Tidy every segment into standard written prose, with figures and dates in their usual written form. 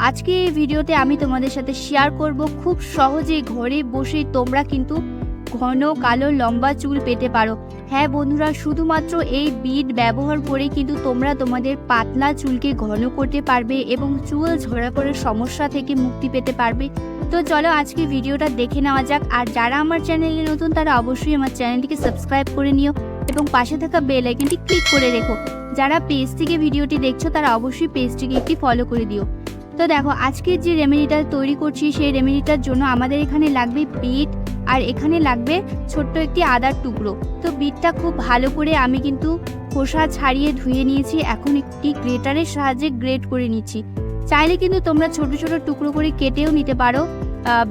আজকে এই ভিডিওতে আমি তোমাদের সাথে শেয়ার করব খুব সহজে ঘরে বসেই তোমরা কিন্তু ঘন কালো লম্বা চুল পেতে পারো। হ্যাঁ বন্ধুরা, শুধুমাত্র এই বিট ব্যবহার করে কিন্তু তোমরা তোমাদের পাতলা চুলকে ঘন করতে পারবে এবং চুল ঝরা পড়ার সমস্যা থেকে মুক্তি পেতে পারবে। তো চলো আজকে ভিডিওটা দেখে নেওয়া যাক। আর যারা আমার চ্যানেলে নতুন তারা অবশ্যই আমার চ্যানেলটিকে সাবস্ক্রাইব করে নিও এবং পাশে থাকা বেল আইকনটি ক্লিক করে রেখো। যারা পেজ থেকে ভিডিওটি দেখছো তারা অবশ্যই পেজটিকে একটি ফলো করে দিও। তো দেখো, আজকের যে রেমেডিটা তৈরি করছি সেই রেমেডিটার জন্য আমাদের এখানে লাগবে বিট আর এখানে লাগবে ছোট্ট একটি আদার টুকরো। তো বিটটা খুব ভালো করে আমি কিন্তু খোসা ছাড়িয়ে ধুয়ে নিয়েছি। এখন একটি গ্রেটারের সাহায্যে গ্রেট করে নিচ্ছি। চাইলে কিন্তু তোমরা ছোট ছোট টুকরো করে কেটেও নিতে পারো,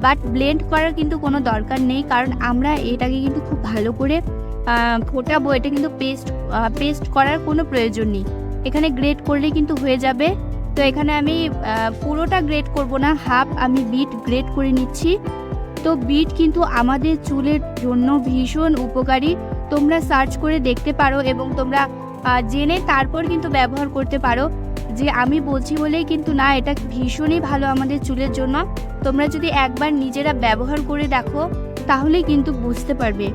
বাট ব্লেন্ড করার কিন্তু কোনো দরকার নেই, কারণ আমরা এটাকে কিন্তু খুব ভালো করে ফোটাবো। এটা কিন্তু পেস্ট করার কোনো প্রয়োজন নেই, এখানে গ্রেট করলে কিন্তু হয়ে যাবে। তো এখানে আমি পুরোটা গ্রেট করব না, হাফ আমি বিট গ্রেট করে নিচ্ছি। তো বিট কিন্তু আমাদের চুলের জন্য ভীষণ উপকারী। তোমরা সার্চ করে দেখতে পারো এবং তোমরা জেনে তারপর কিন্তু ব্যবহার করতে পারো। যে আমি বলছি বলেই কিন্তু না, এটা ভীষণই ভালো আমাদের চুলের জন্য। তোমরা যদি একবার নিজেরা ব্যবহার করে দেখো তাহলে কিন্তু বুঝতে পারবে।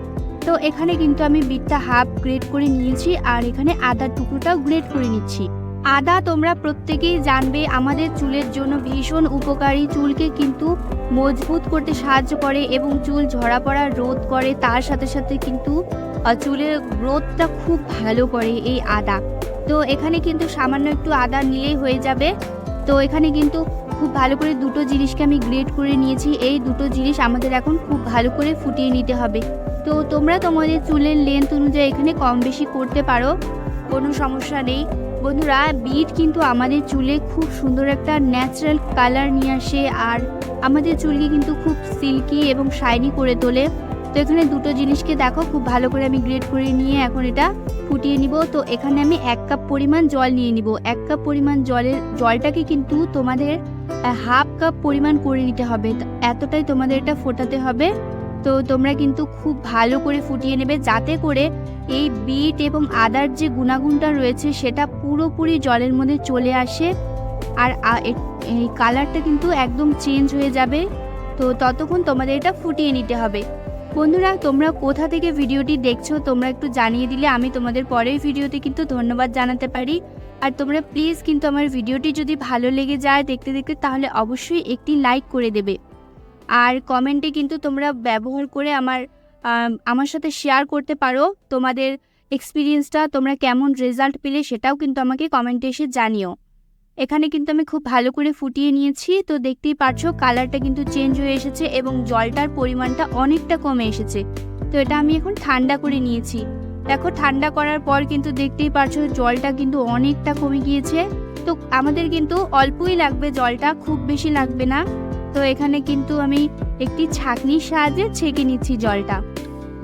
তো এখানে কিন্তু আমি বিটটা হাফ গ্রেট করে নিয়েছি আর এখানে আদার টুকরোটাও গ্রেট করে নিচ্ছি। আদা তোমরা প্রত্যেকেই জানবে আমাদের চুলের জন্য ভীষণ উপকারী। চুলকে কিন্তু মজবুত করতে সাহায্য করে এবং চুল ঝরা পড়া রোধ করে। তার সাথে সাথে কিন্তু চুলের গ্রোথটা খুব ভালো করে এই আদা। তো এখানে কিন্তু সামান্য একটু আদা নিলেই হয়ে যাবে। তো এখানে কিন্তু খুব ভালো করে দুটো জিনিসকে আমি গ্রেট করে নিয়েছি। এই দুটো জিনিস আমাদের এখন খুব ভালো করে ফুটিয়ে নিতে হবে। তো তোমরা তোমাদের চুলের লেন্থ অনুযায়ী এখানে কম বেশি করতে পারো, কোনো সমস্যা নেই। বন্ধুরা, বিট কিন্তু আমাদের চুলে খুব সুন্দর একটা ন্যাচারাল কালার নিয়ে আসে আর আমাদের চুলকে কিন্তু খুব সিল্কি এবং শাইনি করে তোলে। তো এখানে দুটো জিনিসকে দেখো খুব ভালো করে আমি গ্রেট করে নিয়ে এখন এটা ফুটিয়ে নিব। তো এখানে আমি 1 কাপ পরিমাণ জল নিয়ে নিব। 1 কাপ পরিমাণ জলটাকে কিন্তু তোমাদের হাফ কাপ পরিমাণ করে নিতে হবে, এতটাই তোমাদের এটা ফোটাতে হবে। তো তোমরা কিন্তু খুব ভালো করে ফুটিয়ে নেবে যাতে করে এই বিট এবং আদার যে গুণাগুণটা রয়েছে সেটা পুরোপুরি জলের মধ্যে চলে আসে আর এই কালারটা কিন্তু একদম চেঞ্জ হয়ে যাবে। তো ততক্ষণ তোমাদের এটা ফুটিয়ে নিতে হবে। বন্ধুরা, তোমরা কোথা থেকে ভিডিওটি দেখছো তোমরা একটু জানিয়ে দিলে আমি তোমাদের পরের ভিডিওতে কিন্তু ধন্যবাদ জানাতে পারি। আর তোমরা প্লিজ কিন্তু আমার ভিডিওটি যদি ভালো লেগে যায় দেখতে দেখতে তাহলে অবশ্যই একটি লাইক করে দেবে। আর কমেন্টে কিন্তু তোমরা ব্যবহার করে আমার সাথে শেয়ার করতে পারো তোমাদের এক্সপিরিয়েন্সটা, তোমরা কেমন রেজাল্ট পেলে সেটাও কিন্তু আমাকে কমেন্টে এসে জানিও। এখানে কিন্তু আমি খুব ভালো করে ফুটিয়ে নিয়েছি। তো দেখতেই পাচ্ছ কালারটা কিন্তু চেঞ্জ হয়ে এসেছে এবং জলটার পরিমাণটা অনেকটা কমে এসেছে। তো এটা আমি এখন ঠান্ডা করে নিয়েছি। দেখো, ঠান্ডা করার পর কিন্তু দেখতেই পাচ্ছ জলটা কিন্তু অনেকটা কমে গিয়েছে। তো আমাদের কিন্তু অল্পই লাগবে, জলটা খুব বেশি লাগবে না। তো এখানে কিন্তু আমি একটি ছাঁকনির সাহায্যে ছেঁকে নিচ্ছি জলটা।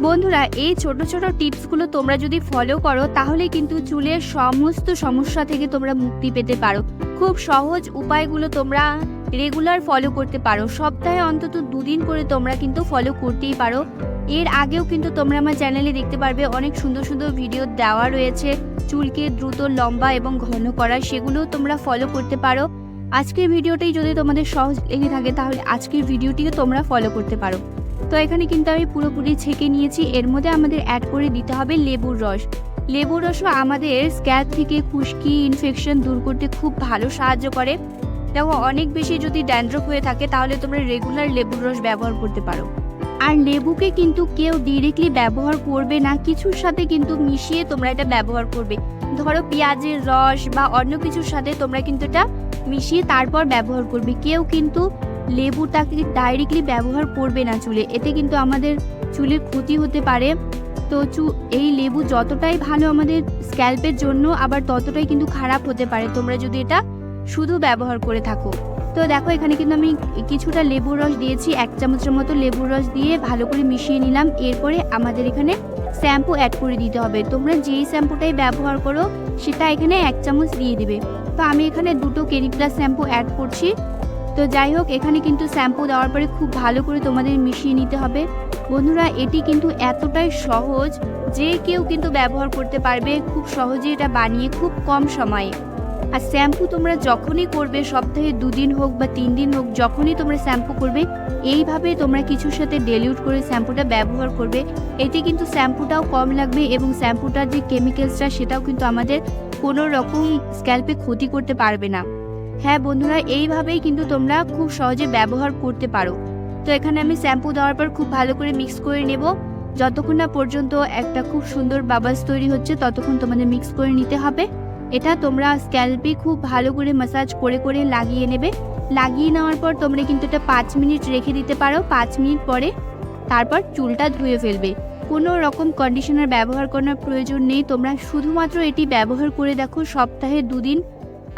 বন্ধুরা, এই ছোট ছোট টিপসগুলো তোমরা যদি ফলো করো তাহলে কিন্তু চুলের সমস্ত সমস্যা থেকে তোমরা মুক্তি পেতে পারো। খুব সহজ উপায়গুলো তোমরা রেগুলার ফলো করতে পারো। সপ্তাহে অন্তত 2 দিন করে তোমরা কিন্তু ফলো করতেই পারো। এর আগেও কিন্তু তোমরা আমার চ্যানেলে দেখতে পারবে অনেক সুন্দর সুন্দর ভিডিও দেওয়া রয়েছে চুলকে দ্রুত লম্বা এবং ঘন করা, সেগুলোও তোমরা ফলো করতে পারো। আজকের ভিডিওটাই যদি তোমাদের সহজ লেগে থাকে তাহলে আজকের ভিডিওটিও তোমরা ফলো করতে পারো। তো এখানে কিন্তু আমি পুরোপুরি ছেঁকে নিয়েছি। এর মধ্যে আমাদের অ্যাড করে দিতে হবে লেবুর রস। লেবুর রসও আমাদের স্ক্যাল্প থেকে খুশকি ইনফেকশন দূর করতে খুব ভালো সাহায্য করে। দেখো, অনেক বেশি যদি ড্যান্ড্রফ হয়ে থাকে তাহলে তোমরা রেগুলার লেবুর রস ব্যবহার করতে পারো। আর লেবুকে কিন্তু কেউ ডিরেক্টলি ব্যবহার করবে না, কিছুর সাথে কিন্তু মিশিয়ে তোমরা এটা ব্যবহার করবে। ধরো পেঁয়াজের রস বা অন্য কিছুর সাথে তোমরা কিন্তু এটা মিশিয়ে তারপর ব্যবহার করবে। কেউ কিন্তু লেবুটাকে ডাইরেক্টলি ব্যবহার করবে না চুলে, এতে কিন্তু আমাদের চুলের ক্ষতি হতে পারে। তো এই লেবু যতটাই ভালো আমাদের স্ক্যাল্পের জন্য আবার ততটাই কিন্তু খারাপ হতে পারে তোমরা যদি এটা শুধু ব্যবহার করে থাকো। তো দেখো, এখানে কিন্তু আমি কিছুটা লেবুর রস দিয়েছি, 1 চামচের মতো লেবুর রস দিয়ে ভালো করে মিশিয়ে নিলাম। এরপরে আমাদের এখানে শ্যাম্পু অ্যাড করে দিতে হবে। তোমরা যেই শ্যাম্পুটাই ব্যবহার করো সেটা এখানে 1 চামচ দিয়ে দিবে। তো আমি এখানে 2টো ক্লিনিক প্লাস শ্যাম্পু অ্যাড করছি। তো যাই হোক, এখানে কিন্তু শ্যাম্পু দেওয়ার পরে খুব ভালো করে তোমাদের মিশিয়ে নিতে হবে। বন্ধুরা, এটি কিন্তু এতটাই সহজ যে কেউ কিন্তু ব্যবহার করতে পারবে খুব সহজে, এটা বানিয়ে খুব কম সময়ে। আর শ্যাম্পু তোমরা যখনই করবে, সপ্তাহে 2 দিন হোক বা 3 দিন হোক, যখনই তোমরা শ্যাম্পু করবে এইভাবে তোমরা কিছুর সাথে ডেলিউট করে শ্যাম্পুটা ব্যবহার করবে। এতে কিন্তু শ্যাম্পুটাও কম লাগবে এবং শ্যাম্পুটার যে কেমিক্যালসটা সেটাও কিন্তু আমাদের কোনো রকম স্ক্যাল্পে ক্ষতি করতে পারবে না। হ্যাঁ বন্ধুরা, এইভাবেই কিন্তু তোমরা খুব সহজে ব্যবহার করতে পারো। তো এখানে আমি শ্যাম্পু দেওয়ার পর খুব ভালো করে মিক্স করে নেব। যতক্ষণ না পর্যন্ত একটা খুব সুন্দর বাবলস তৈরি হচ্ছে ততক্ষণ তোমাদের মিক্স করে নিতে হবে। এটা তোমরা স্ক্যাল্পে খুব ভালো করে ম্যাসাজ করে করে লাগিয়ে নেবে। লাগিয়ে নেওয়ার পর তোমরা কিন্তু এটা 5 মিনিট রেখে দিতে পারো। 5 মিনিট পরে তারপর চুলটা ধুয়ে ফেলবে। কোনো রকম কন্ডিশনার ব্যবহার করার প্রয়োজন নেই। তোমরা শুধুমাত্র এটি ব্যবহার করে দেখো সপ্তাহে 2 দিন,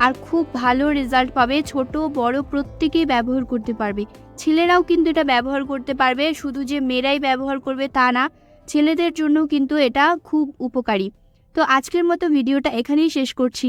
আর খুব ভালো রেজাল্ট পাবে। ছোট বড় প্রত্যেকেই ব্যবহার করতে পারবে। ছেলেরাও কিন্তু এটা ব্যবহার করতে পারবে, শুধু যে মেয়েরাই ব্যবহার করবে তা না, ছেলেদের জন্য কিন্তু এটা খুব উপকারী। তো আজকের মতো ভিডিওটা এখানেই শেষ করছি।